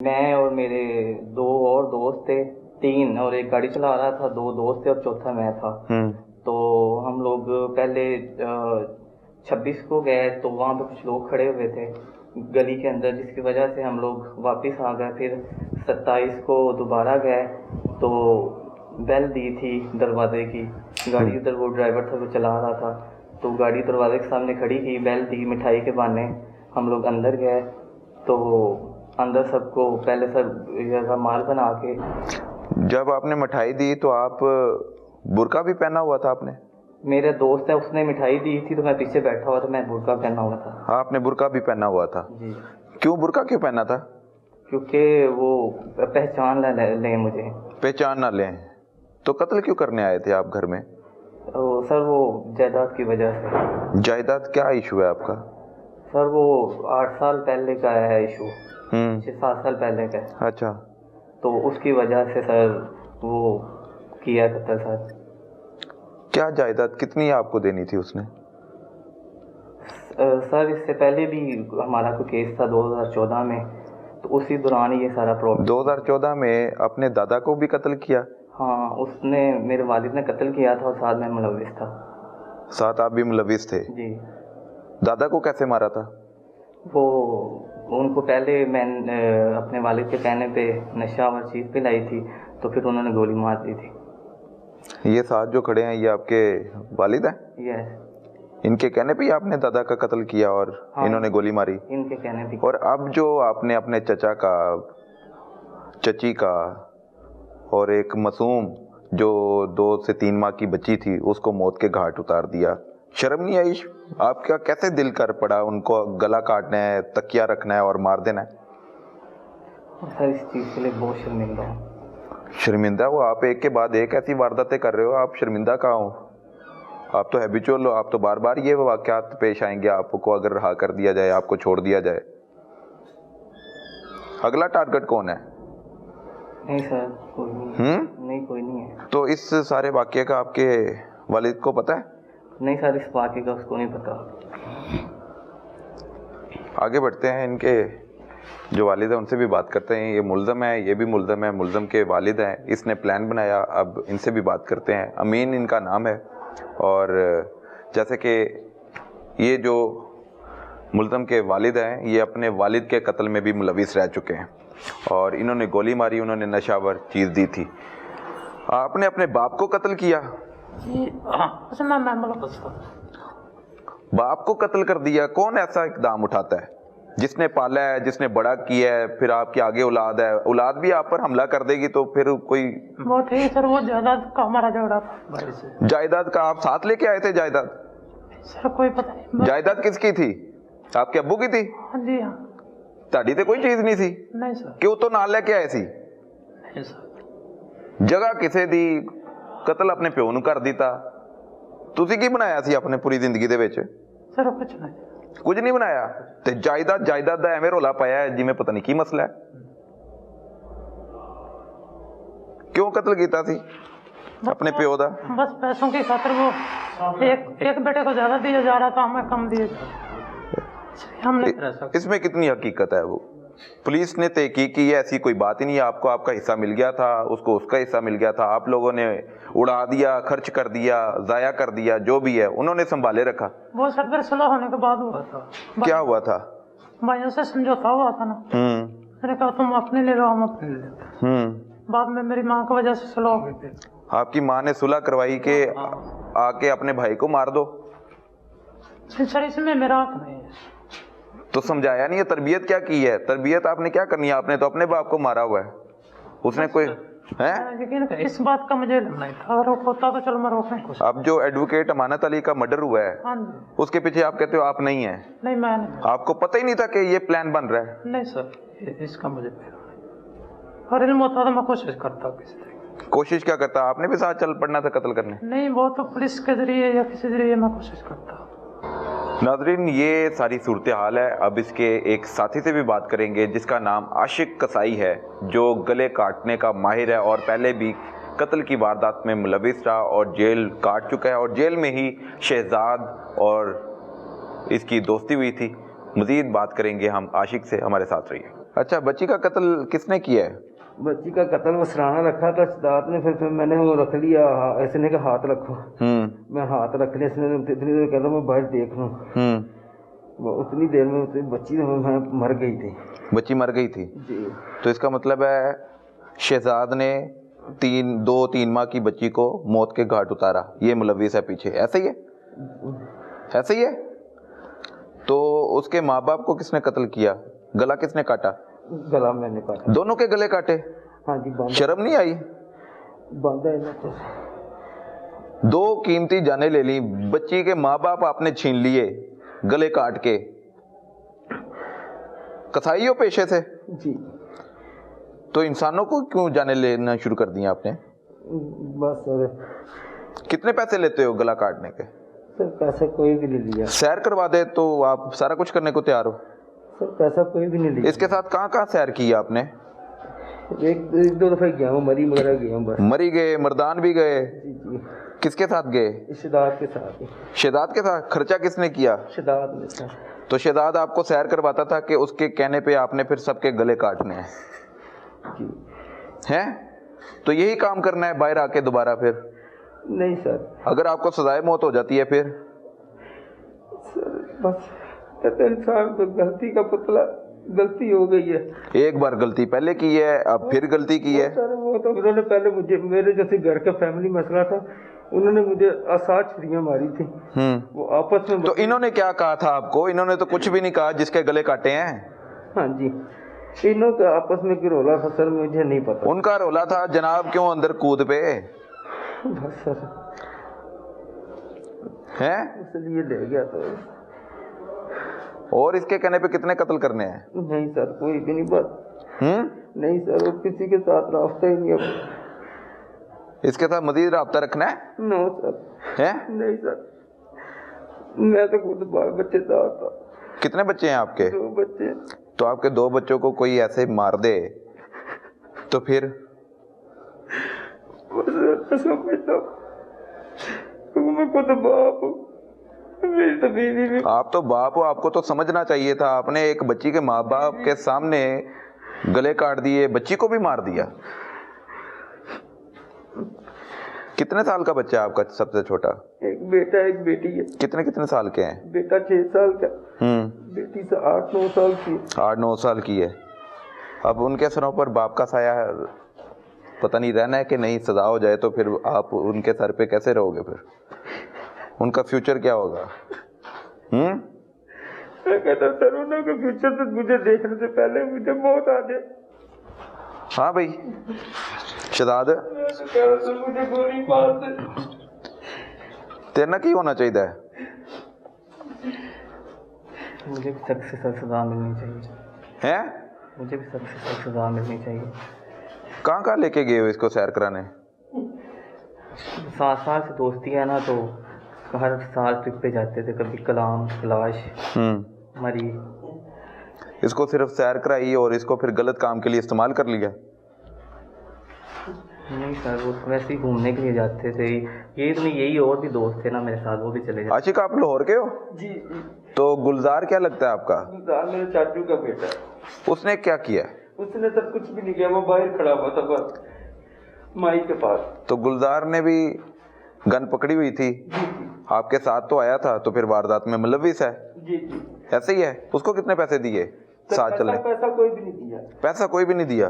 میں اور میرے دو اور دوست تھے، تین، اور ایک گاڑی چلا رہا تھا، دو دوست تھے اور چوتھا میں تھا۔ تو ہم لوگ پہلے 26 کو گئے تو وہاں پہ کچھ لوگ کھڑے ہوئے تھے گلی کے اندر، جس کی وجہ سے ہم لوگ واپس آ گئے۔ پھر 27 کو دوبارہ گئے تو بیل دی تھی دروازے کی، گاڑی ادھر وہ ڈرائیور تھا وہ چلا رہا تھا، تو گاڑی دروازے کے سامنے کھڑی تھی، بیل دی مٹھائی کے بہانے۔ ہم لوگ اندر گئے تو اندر سب کو پہلے سب مال بنا کے۔ جب آپ نے مٹھائی دی تو آپ برقع بھی پہنا ہوا تھا؟ آپ نے؟ میرے دوست ہے، اس نے مٹھائی دی تھی تو میں پیچھے بیٹھا ہوا تھا، میں برقع پہنا ہوا تھا۔ آپ نے برقع بھی پہنا ہوا تھا؟ جی۔ کیوں برقع کیوں پہنا تھا؟ کیونکہ وہ پہچان نہ لیں مجھے۔ پہچان نہ لیں؟ تو قتل کیوں کرنے آئے تھے آپ گھر میں؟ سر وہ جائیداد کی وجہ سے۔ جائیداد کیا ایشو ہے آپ کا؟ سر وہ 8 سال پہلے کا ہے ایشو، 6-7 سال پہلے کا ہے۔ اچھا۔ تو اس کی وجہ سے سر وہ کیا قتل سر۔ کیا جائیداد کتنی آپ کو دینی تھی اس نے؟ سر اس سے پہلے بھی ہمارا کوئی کیس تھا 2014 میں، تو اسی دوران یہ سارا پرابلم۔ 2014 میں اپنے دادا کو بھی قتل کیا؟ ہاں، اس نے، میرے والد نے قتل کیا تھا اور ساتھ میں ملوث تھا۔ ساتھ آپ بھی ملوث تھے؟ جی۔ دادا کو کیسے مارا تھا؟ وہ ان کو پہلے میں اپنے والد کے کہنے پہ نشہ اور چیز پلائی تھی، تو پھر انہوں نے گولی مار دی تھی۔ یہ ساتھ جو کھڑے ہیں یہ آپ کے والد ہیں؟ یس۔ ان کے کہنے پہ ہی آپ نے دادا کا قتل کیا اور انہوں نے گولی ماری؟ ان کے کہنے پہ۔ اور اب جو آپ نے اپنے چچا کا، چچی کا اور ایک معصوم جو 2 سے 3 ماہ کی بچی تھی اس کو موت کے گھاٹ اتار دیا، شرم نہیں آئی؟ آپ کا کیسے دل کر پڑا ان کو گلا کاٹنا ہے، تکیہ رکھنا ہے اور مار دینا ہے؟ سر اس چیز کے لیے بہت شرمندہ ہوں۔ شرمندہ ہو آپ؟ ایک کے بعد ایک ایسی وارداتیں کر رہے ہو، آپ شرمندہ کہاں ہو؟ آپ تو ہیبیچول ہو، آپ تو بار بار یہ واقعات پیش آئیں گے آپ کو اگر رہا کر دیا جائے، آپ کو چھوڑ دیا جائے۔ اگلا ٹارگٹ کون ہے؟ نہیں سر، کوئی نہیں۔ نہیں، کوئی نہیں ہے۔ تو اس سارے واقعے کا آپ کے والد کو پتہ ہے؟ نہیں سر، اس واقعے کا اس کو نہیں پتا۔ آگے بڑھتے ہیں، ان کے جو والد ہیں ان سے بھی بات کرتے ہیں۔ یہ ملزم ہے، یہ بھی ملزم ہے، ملزم کے والد ہیں، اس نے پلان بنایا۔ اب ان سے بھی بات کرتے ہیں۔ امین ان کا نام ہے، اور جیسے کہ یہ جو ملزم کے والد ہیں یہ اپنے والد کے قتل میں بھی ملوث رہ چکے ہیں، اور انہوں نے گولی ماری، انہوں نے نشہ آور چیز دی تھی۔ آپ نے اپنے باپ کو قتل کیا؟ باپ کو قتل کر دیا؟ کون ایسا اقدام اٹھاتا ہے جس نے پالا ہے، جس نے بڑا کیا ہے، پھر آپ کے آگے اولاد ہے، اولاد بھی آپ پر حملہ کر دے گی تو پھر کوئی بہت ہی سر، وہ جائیداد کا ہمارا جھگڑا تھا۔ جائیداد کا آپ ساتھ لے کے آئے تھے؟ جائیداد سر کوئی پتہ نہیں۔ جائیداد کس کی تھی؟ آپ کے ابو کی تھی؟ جی ہاں۔ تہاڈی تے کوئی چیز نہیں سی؟ نہیں سر۔ کیوں تو نال لے کے آئے سی؟ نہیں سر۔ جگہ کسے دی، قتل اپنے پیو نو کر دیتا، تسی کی بنایا سی اپنے پوری زندگی دے وچ؟ سر کچھ نہیں۔ کچھ نہیں بنایا تے جائیداد دا ایویں رولا پایا ہے جویں پتہ نہیں کی مسئلہ ہے۔ کیوں قتل کیتا سی اپنے پیو دا؟ بس پیسوں کی خاطر، وہ ایک بیٹے کو زیادہ دیا جا رہا تھا، ہمیں کم دیا جا رہا۔ ہم نے اس میں کتنی حقیقت ہے؟ وہ پولیس نے تحقیق کی ہے، ایسی کوئی بات ہی نہیں ہے۔ آپ کو آپ کا حصہ مل گیا تھا، اس کو اس کا حصہ مل گیا تھا، آپ لوگوں نے اڑا دیا، خرچ کر دیا، ضائع کر دیا، جو بھی ہے انہوں نے سنبھالے رکھا۔ وہ سر پھر صلح ہونے کے بعد ہوا تھا۔ کیا ہوا تھا؟ بھائیوں سے سمجھوتا ہوا تھا نا۔ میں نے کہا تم اپنے لے لو، ہم اپنے لے لیتے۔ بعد میں میری ماں کی وجہ سے صلح ہو گئی تھی۔ آپ کی ماں نے صلح کروائی کہ آ کے اپنے بھائی کو مار دو؟ سر اس میں میرا حق نہیں ہے۔ تو سمجھایا نہیں ہے؟ تربیت کیا کی ہے؟ تربیت آپ نے کیا کرنی ہے؟ آپ نے تو اپنے باپ کو مارا ہوا ہے، اس نے کوئی ہے؟ لیکن اس بات کا مجھے نہیں تھا، اگر وہ ہوتا تو چلو میں روکیں۔ اب جو ایڈوکیٹ امانت علی کا مرڈر ہوا ہے ہاں جی۔ اس کے پیچھے آپ کہتے ہو آپ نہیں ہیں؟ نہیں، میں نہیں۔ آپ کو پتہ ہی نہیں تھا کہ یہ پلان بن رہا ہے؟ نہیں سر، اس کا مجھے نہیں، اور علم ہوتا تو میں کوشش کرتا کسی طرح۔ کوشش کیا کرتا؟ آپ نے بھی ساتھ چل پڑنا تھا قتل کرنے؟ نہیں، وہ تو پولیس کے ذریعے یا کسی ذریعے میں کوشش کرتا۔ ناظرین یہ ساری صورتحال ہے۔ اب اس کے ایک ساتھی سے بھی بات کریں گے جس کا نام عاشق کسائی ہے، جو گلے کاٹنے کا ماہر ہے اور پہلے بھی قتل کی واردات میں ملوث رہا اور جیل کاٹ چکا ہے، اور جیل میں ہی شہزاد اور اس کی دوستی ہوئی تھی۔ مزید بات کریں گے ہم عاشق سے، ہمارے ساتھ رہیے۔ اچھا بچی کا قتل کس نے کیا ہے؟ بچی کا قتل وہ سرانا رکھا تھا شداد نے، پھر میں نے وہ رکھ لیا، اس نے کہا ہاتھ رکھو، میں ہاتھ رکھ لیا، اس نے اتنی دیر کہتا میں باہر دیکھ لوں، اتنی دیر میں بچی مر گئی تھی. بچی مر گئی تھی جی. تو اس کا مطلب ہے شہزاد نے 2-3 ماہ کی بچی کو موت کے گھاٹ اتارا، یہ ملوث ہے پیچھے، ایسا ہی ہے؟ ایسا ہی ہے. تو اس کے ماں باپ کو کس نے قتل کیا؟ گلا کس نے کاٹا؟ گلا میں نے کاٹا. دونوں کے گلے کاٹے؟ ہاں جی. شرم نہیں آئی؟ باندھا ہے نا. 2 قیمتی جانیں لے لی، بچی کے ماں باپ آپ نے چھین لیے گلے کاٹ کے. کسائی ہو پیشے سے؟ جی. تو انسانوں کو کیوں جانیں لینا شروع کر دیا آپ نے؟ بس سر. کتنے پیسے لیتے ہو گلا کاٹنے کے؟ سر پیسہ کوئی بھی نہیں لیا. سیر کروا دے تو آپ سارا کچھ کرنے کو تیار ہو؟ سر پیسہ کوئی بھی نہیں لیا. اس کے ساتھ کہاں کہاں سیر کی آپ نے؟ ایک 2 دفعہ گیا ہوں، مری وغیرہ گیا ہوں بس. مری گئے، مردان بھی گئے؟ جی جی. کس کے ساتھ گئے؟ شداد کے ساتھ. شہزاد کے ساتھ؟ خرچہ کس نے کیا؟ شداد نے سر. تو شہزاد آپ کو سیر کرواتا تھا کہ اس کے کہنے پہ آپ نے پھر سب کے گلے کاٹنے ہیں؟ جی. ہیں تو یہی کام کرنا ہے باہر آ کے دوبارہ پھر؟ نہیں سر. اگر آپ کو سزائے موت ہو جاتی ہے پھر؟ سر بس انسان کو غلطی کا پتلا، غلطی ہو گئی ہے. ایک بار غلطی پہلے کی ہے، اب پھر غلطی کی ہے. سر وہ تو انہوں نے پہلے مجھے، میرے جیسے گھر کا فیملی مسئلہ تھا، انہوں نے مجھے 7 چھریاں ماری تھی. وہ آپس میں. تو انہوں نے کیا کہا تھا آپ کو؟ انہوں نے تو کچھ بھی نہیں کہا جس کے گلے کاٹے ہیں. ہاں جی. انہوں کا آپس میں کی رولا تھا سر، مجھے نہیں پتا. ان کا رولا تھا، جناب کیوں اندر کود پہ بس سر ہیں؟ اس لیے لے گیا تو. اور اس کے کہنے پہ کتنے قتل کرنے ہیں؟ نہیں سر کوئی بھی نہیں بات. نہیں سر وہ کسی کے ساتھ رابطہ ہی نہیں ہے. اس کے ساتھ مزید رابطہ رکھنا ہے؟ نو سر. ہیں؟ نہیں سر. میں تو خود بال بچے دار تھا. کتنے بچے ہیں آپ کے؟ 2 بچے. تو آپ کے 2 بچوں کو کوئی ایسے مار دے تو پھر؟ میں خود باپ ہوں. آپ تو باپ ہو، آپ کو تو سمجھنا چاہیے تھا. آپ نے ایک بچی کے ماں باپ کے سامنے گلے کاٹ دیے، بچی کو بھی مار دیا. کتنے سال کا بچہ ہے آپ کا سب سے چھوٹا؟ ایک بیٹا ایک بیٹی ہے. کتنے سال کے ہیں؟ بیٹا 6 سال کا، بیٹی 8-9 سال کی. 8-9 سال کی ہے. اب ان کے سروں پر باپ کا سایہ پتہ نہیں رہنا ہے کہ نہیں. سزا ہو جائے تو پھر آپ ان کے سر پہ کیسے رہو گے؟ پھر ان کا فیوچر کیا ہوگا؟ میں کہتا سر انہوں کے فیوچر سے مجھے دیکھنے سے پہلے مجھے موت آ جائے. ہاں بھائی شہزاد مجھے گولی مار دے. تیرنا کی ہونا چاہیے؟ مجھے بھی سخت سے سخت سزا ملنی چاہیے. ہیں؟ مجھے بھی سخت سے سخت سزا ملنی چاہیے. کہاں لے کے گئے ہو اس کو سیر کرانے؟ 7 سال سے دوستی ہے نا، تو ہر سال ٹرپ پہ جاتے تھے. کبھی کلام، کلاش، مری. اس کو صرف سیر کرائی اور اس کو پھر غلط کام کے لیے استعمال کر لیا؟ نہیں سر وہ ویسے ہی گھومنے کے لیے جاتے تھے. یہ تو نہیں، یہی اور بھی دوست تھے نا میرے ساتھ، وہ بھی چلے جاتے. عاشق آپ لاہور کے ہو؟ جی جی. تو گلزار کیا لگتا ہے آپ کا؟ گلزار میرے چاچو کا بیٹا ہے. اس نے کیا کیا؟ اس نے سب کچھ بھی نہیں کیا، وہ باہر کھڑا ہوا تھا بس مائی کے پاس. تو گلزار نے بھی گن پکڑی ہوئی تھی، آپ کے ساتھ تو آیا تھا، تو پھر واردات میں ملوث ہے؟ جی جی. ایسے ہی ہے. اس کو کتنے پیسے دیے ساتھ چلنے؟ پیسہ کوئی بھی نہیں دیا. پیسہ کوئی بھی نہیں دیا؟